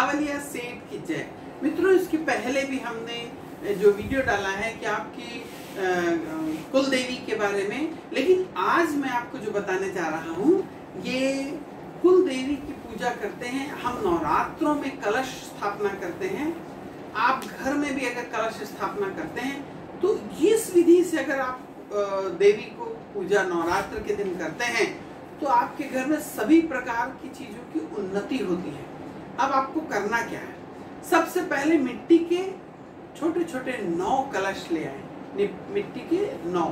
कावलिया सेठ की जय। मित्रों, इसके पहले भी हमने जो वीडियो डाला है कि आपकी कुल देवी के बारे में, लेकिन आज मैं आपको जो बताने जा रहा हूँ ये कुल देवी की पूजा करते हैं हम। नवरात्रों में कलश स्थापना करते हैं। आप घर में भी अगर कलश स्थापना करते हैं तो इस विधि से अगर आप देवी को पूजा नवरात्र के दिन करते हैं तो आपके घर में सभी प्रकार की चीजों की उन्नति होती है। अब आपको करना क्या है? सबसे पहले मिट्टी के छोटे छोटे 9 कलश ले आए, मिट्टी के 9,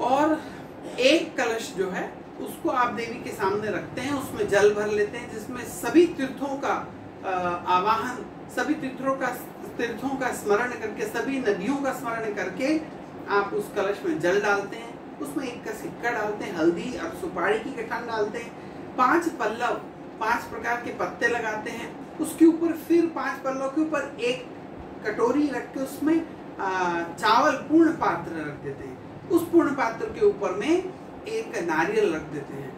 और एक कलश जो है उसको आप देवी के सामने रखते हैं। उसमें जल भर लेते हैं जिसमें सभी तीर्थों का आवाहन, सभी तीर्थों का स्मरण करके, सभी नदियों का स्मरण करके आप उस कलश में जल डालते हैं। उसमें एक का सिक्का डालते हैं, हल्दी और सुपारी की गठान डालते हैं, 5 पल्लव, 5 प्रकार के पत्ते लगाते हैं। उसके ऊपर फिर 5 पल्लव के ऊपर एक कटोरी रख के उसमें चावल पूर्ण पात्र रख देते हैं। उस पूर्ण पात्र के ऊपर में एक नारियल रख देते हैं।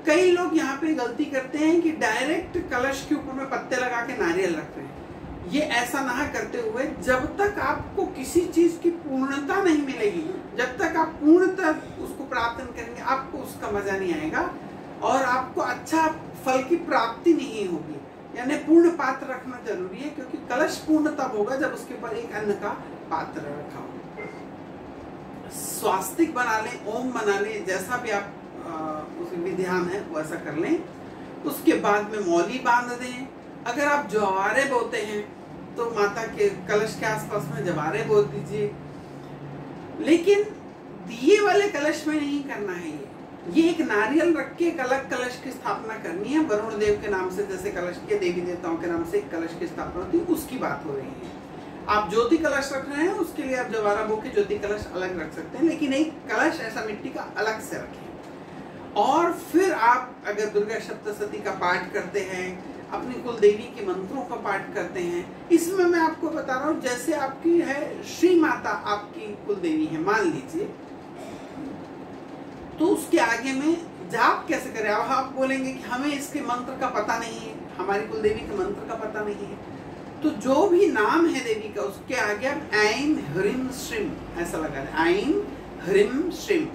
कई लोग यहाँ पे गलती करते हैं कि डायरेक्ट कलश के ऊपर में पत्ते लगा के नारियल रखते हैं। ये ऐसा ना करते हुए, जब तक आपको किसी चीज की पूर्णता नहीं मिलेगी, जब तक आप पूर्णता उसको प्राप्त नहीं करेंगे, आपको उसका मजा नहीं आएगा और आपको अच्छा फल की प्राप्ति नहीं होगी। यानी पूर्ण पात्र रखना जरूरी है, क्योंकि कलश पूर्ण तब होगा जब उसके ऊपर एक अन्न का पात्र रखा हो। स्वास्तिक बना लें, ओम बना लें, जैसा भी आप उसमें विधान है वैसा कर लें। उसके बाद में मौली बांध दें। अगर आप जवारे बोते हैं तो माता के कलश के आसपास में जवारे बो दीजिए, लेकिन दिए वाले कलश में नहीं करना है। ये एक नारियल रख के एक अलग कलश की स्थापना करनी है। वरुण देव के नाम से जैसे कलश के देवी देवताओं के नाम से एक कलश की स्थापना होती है, उसकी बात हो रही है। आप ज्योति कलश रख रहे हैं, उसके लिए आप जवारा बो के ज्योति कलश अलग रख सकते हैं, लेकिन एक कलश ऐसा मिट्टी का अलग से रखें। और फिर आप अगर दुर्गा सप्तशती का पाठ करते हैं, अपनी कुल देवी के मंत्रों का पाठ करते हैं। इसमें मैं आपको बता रहा हूँ, जैसे आपकी है श्री माता, आपकी कुल देवी है मान लीजिए, तो उसके आगे में जाप कैसे करें? अब आप बोलेंगे कि हमें इसके मंत्र का पता नहीं है, हमारी कुल देवी के मंत्र का पता नहीं है। तो जो भी नाम है देवी का, उसके आगे आप ऐं ह्रीं श्रीं ऐसा लगा दें। ऐं ह्रीं श्रीं,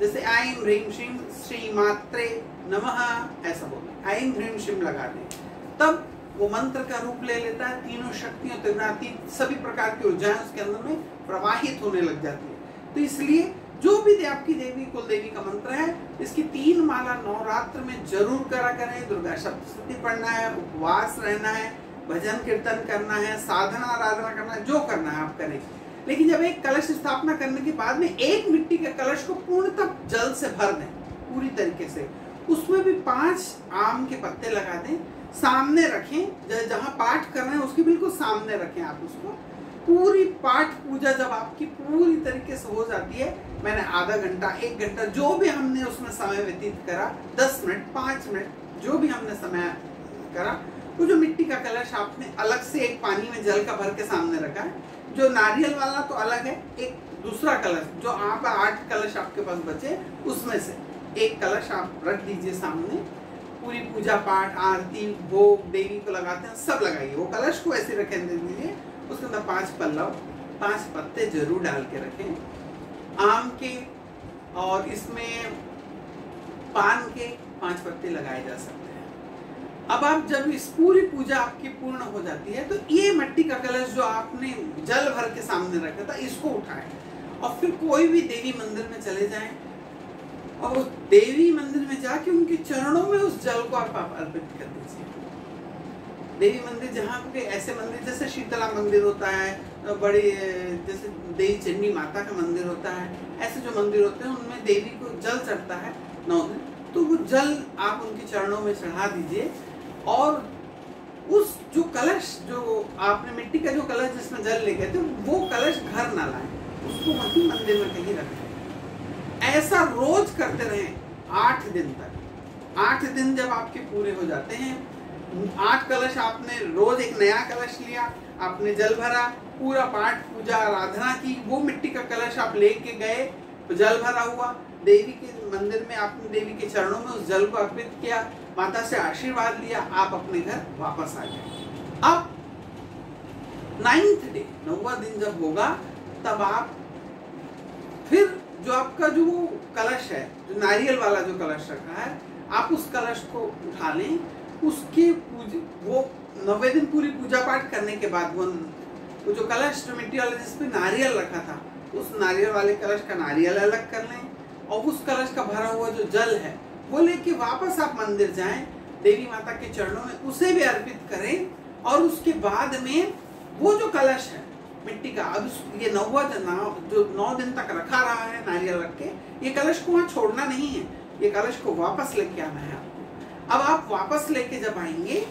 जैसे ऐं ह्रीं श्रीं श्री मात्रे नमः ऐसा बोलें, ऐं ह्रीं श्रीं लगा दें। तब वो मंत्र का रूप ले लेता है। तीनों शक्तियों, त्रिगुणातीत सभी प्रकार की ऊर्जाएं उसके अंदर में प्रवाहित होने लग जाती है। तो इसलिए जो भी आपकी देवी कुल देवी का मंत्र है, इसकी 3 माला नवरात्र में जरूर करा करें। दुर्गा सप्तशती पढ़ना है, उपवास रहना है, भजन कीर्तन करना है, साधना आराधना करना है, जो करना है आप करें। लेकिन जब एक कलश स्थापना करने के बाद में एक मिट्टी के कलश को पूर्णतः जल से भर दें पूरी तरीके से। उसमें भी 5 आम के पत्ते लगा दें, सामने रखें, जहां पाठ कर रहे हैं उसके बिल्कुल सामने रखें आप उसको। पूरी पाठ पूजा जब आपकी पूरी तरीके से हो जाती है, मैंने आधा घंटा 1 घंटा जो भी हमने उसमें समय व्यतीत करा, 10 मिनट 5 मिनट जो भी हमने समय करा, वो जो मिट्टी का कलश आपने अलग से एक पानी में जल का भर के सामने रखा है, जो नारियल वाला तो अलग है, एक दूसरा कलश जो आप 8 कलश आपके पास बचे उसमें से एक कलश आप रख दीजिए सामने। पूरी पूजा पाठ, आरती, भोग देवी को लगाते हैं सब लगाइए, वो कलश को ऐसे रखे दीजिए। उसके अंदर 5 पल्लव, 5 पत्ते जरूर डाल के रखें आम के, और इसमें पान के 5 पत्ते लगाए जा सकते हैं। अब आप जब इस पूरी पूजा आपकी पूर्ण हो जाती है तो ये मिट्टी का कलश जो आपने जल भर के सामने रखा था, इसको उठाएं और फिर कोई भी देवी मंदिर में चले जाएं और उस देवी मंदिर में जाके उनके चरणों में उस जल को आप अर्पित कर दीजिए। देवी मंदिर, जहाँ पे ऐसे मंदिर जैसे शीतला मंदिर होता है, बड़े जैसे देवी चंडी माता का मंदिर होता है, ऐसे जो मंदिर होते हैं उनमें देवी को जल चढ़ता है 9 दिन, तो वो जल आप उनके चरणों में चढ़ा दीजिए। और उस जो कलश, जो आपने मिट्टी का जो कलश जिसमें जल ले गए थे, वो कलश घर ना लाएं, उसको वहीं मंदिर में कहीं रखें। ऐसा रोज करते रहें 8 दिन तक। 8 दिन जब आपके पूरे हो जाते हैं, 8 कलश आपने, रोज एक नया कलश लिया, आपने जल भरा, पूरा पाठ पूजा आराधना की, वो मिट्टी का कलश आप लेके गए, जल भरा हुआ, देवी के मंदिर में आपने देवी के चरणों में उस जल को अर्पित किया, माता से आशीर्वाद लिया, आप अपने घर वापस आ जाएंगे। अब 9th डे, 9वां दिन जब होगा, तब आप फिर जो आपका जो कलश है, जो नारियल वाला जो कलश रखा है, आप उस कलश को उठा लें। उसके वो 90 दिन पूरी पूजा पाठ करने के बाद वो जो कलश जो मिट्टी वाला जिसपे नारियल रखा था, उस नारियल वाले कलश का नारियल अलग कर लें, और उस कलश का भरा हुआ जो जल है वो लेके वापस आप मंदिर जाएं, देवी माता के चरणों में उसे भी अर्पित करें। और उसके बाद में वो जो कलश है मिट्टी का, अब ये 9 दिन तक रखा रहा है नारियल रख के, ये कलश को वहां छोड़ना नहीं है, ये कलश को वापस लेके आना है आपको। अब आप वापस लेके जब आएंगे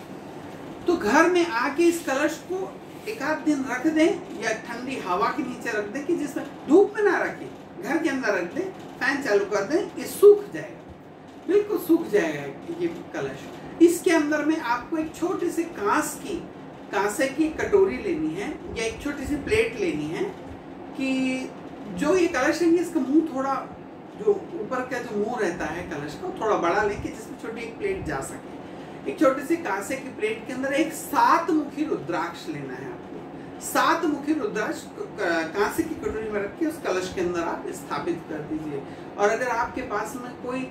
तो घर में आके इस कलश को एक आध दिन रख दें, या ठंडी हवा के नीचे रख दें, कि जिसमें धूप में ना रखें, घर के अंदर रख दें, फैन चालू कर दें, ये सूख जाएगा, बिल्कुल सूख जाएगा ये कलश। इसके अंदर में आपको एक छोटे से कांसे की कटोरी लेनी है, या एक छोटी सी प्लेट लेनी है, कि जो ये कलश है इसका मुंह थोड़ा, जो ऊपर का जो मुंह रहता है कलश का, थोड़ा बड़ा लेके जिसमें छोटी एक प्लेट जा सके। एक छोटी सी कांसे की प्लेट के अंदर एक 7 मुखी रुद्राक्ष लेना है आपको। 7 मुखी रुद्राक्ष कांसे की कटोरी में रख के उस कलश के अंदर आप स्थापित कर दीजिए। और अगर आपके पास में कोई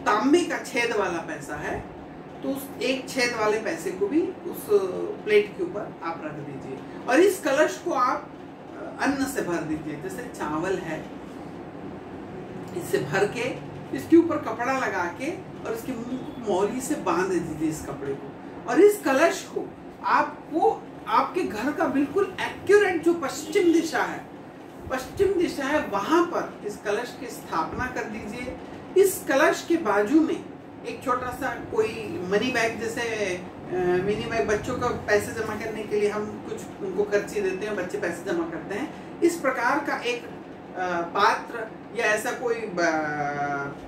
तांबे का छेद वाला पैसा है, तो उस एक छेद वाले पैसे को भी उस प्लेट के ऊपर आप रख दीजिए। और इस कलश को आप अन्न से भर दीजिए, जैसे चावल है, इससे भर के इसके ऊपर कपड़ा लगा के और इसके मुंह को मौली से बांध दीजिए इस कपड़े को। और इस कलश को आपको आपके घर का बिल्कुल एक्यूरेट जो पश्चिम दिशा है वहां पर इस कलश की स्थापना कर दीजिए। इस कलश के बाजू में एक छोटा सा कोई मनी बैग, जैसे मिनी बैग, बच्चों का पैसे जमा करने के लिए हम कुछ उनको खर्ची देते हैं, बच्चे पैसे जमा करते हैं, इस प्रकार का एक पात्र या ऐसा कोई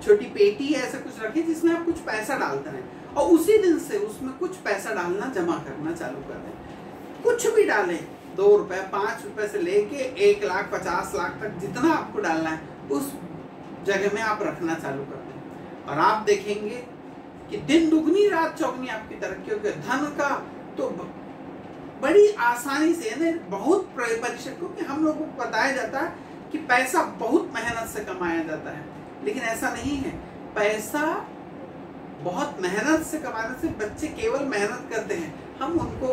छोटी पेटी या ऐसा कुछ रखें जिसमें आप कुछ पैसा डालते हैं, और उसी दिन से उसमें कुछ पैसा डालना, जमा करना चालू कर दें। कुछ भी डालें, 2 रुपए 5 रुपए से लेके 1 लाख 50 लाख तक जितना आपको डालना है उस जगह में आप रखना चालू कर दें। और आप देखेंगे कि दिन दुगनी रात चौगनी आपकी तरक्की होगी। धन का तो बड़ी आसानी से, बहुत परिश्रम, क्योंकि हम लोगों को बताया जाता है कि पैसा बहुत मेहनत से कमाया जाता है, लेकिन ऐसा नहीं है। पैसा बहुत मेहनत से कमाने से बच्चे केवल मेहनत करते हैं, हम उनको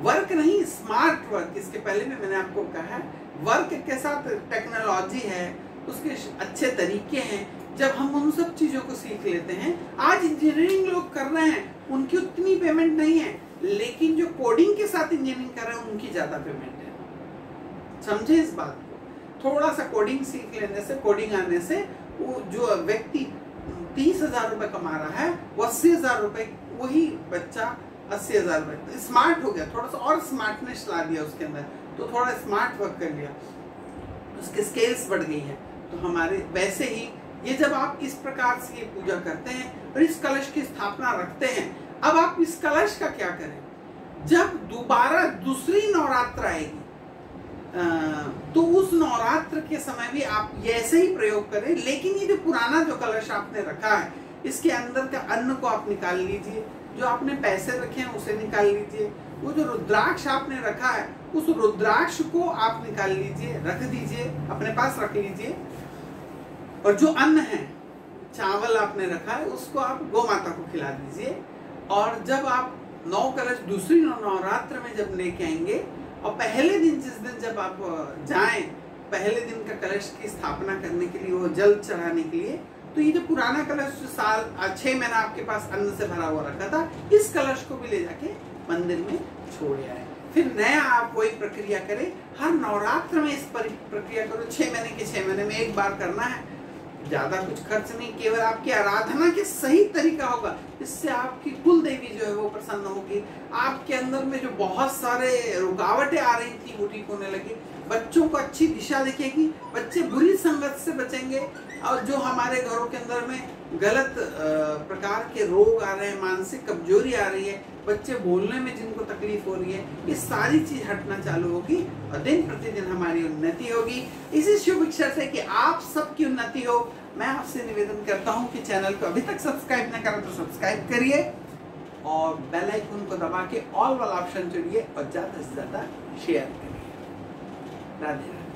वर्क नहीं, स्मार्ट वर्क, इसके पहले भी मैंने आपको कहा है, वर्क के साथ टेक्नोलॉजी है, उसके अच्छे तरीके हैं। जब हम उन सब चीजों को सीख लेते हैं, आज इंजीनियरिंग लोग कर रहे हैं, उनकी उतनी पेमेंट नहीं है, लेकिन जो कोडिंग के साथ इंजीनियरिंग कर रहे हैं उनकी ज्यादा पेमेंट है। समझे इस बात को? थोड़ा सा कोडिंग सीख लेने से, कोडिंग आने से, वो जो व्यक्ति 30,000 रुपए कमा रहा है वो 80,000 रुपए, वही बच्चा 80,000 रुपए स्मार्ट हो गया, थोड़ा सा और स्मार्टनेस ला दिया उसके अंदर, तो थोड़ा स्मार्ट वर्क कर लिया, उसके स्केल्स बढ़ गई है। तो हमारे वैसे ही ये जब आप इस प्रकार से ये पूजा करते हैं और इस कलश की स्थापना रखते हैं, अब आप इस कलश का क्या करें, जब दोबारा दूसरी नवरात्र आएगी तो उस नवरात्र के समय भी आप ऐसे ही प्रयोग करें। लेकिन ये जो पुराना जो कलश आपने रखा है, इसके अंदर का अन्न को आप निकाल लीजिए, जो आपने पैसे रखे हैं उसे निकाल लीजिए, वो जो रुद्राक्ष आपने रखा है उस रुद्राक्ष को आप निकाल लीजिए, रख दीजिए, अपने पास रख लीजिए। और जो अन्न है, चावल आपने रखा है, उसको आप गौ माता को खिला दीजिए। और जब आप 9 कलश दूसरी नवरात्र में जब लेके आएंगे, और पहले दिन, जिस दिन जब आप जाएं, पहले दिन का कलश की स्थापना करने के लिए, वो जल चढ़ाने के लिए, तो ये जो पुराना कलश जो 6 महीना आपके पास अन्न से भरा हुआ रखा था, इस कलश को भी ले जाके मंदिर में छोड़ आए। फिर नया आप वही प्रक्रिया करें, हर नवरात्र में इस प्रक्रिया करो। 6 महीने के 6 महीने में एक बार करना है, ज्यादा कुछ खर्च नहीं, केवल आपकी आराधना के सही तरीका होगा, इससे आपकी कुल देवी जो है वो प्रसन्न होगी। आपके अंदर में जो बहुत सारे रुकावटें आ रही थी वो ठीक होने लगी, बच्चों को अच्छी दिशा दिखेगी, बच्चे बुरी संगत से बचेंगे। और जो हमारे घरों के अंदर में गलत प्रकार के रोग आ रहे हैं, मानसिक कमजोरी आ रही है, बच्चे बोलने में जिनको तकलीफ हो रही है, ये सारी चीज हटना चालू होगी और दिन प्रतिदिन हमारी उन्नति होगी। इसी शुभ इच्छा से कि आप सबकी उन्नति हो, मैं आपसे निवेदन करता हूं कि चैनल को अभी तक सब्सक्राइब ना करें तो सब्सक्राइब करिए और बेल आइकन को दबा के ऑल वाला ऑप्शन चुनिए और ज़्यादा से ज़्यादा शेयर करिए। राधे राधे।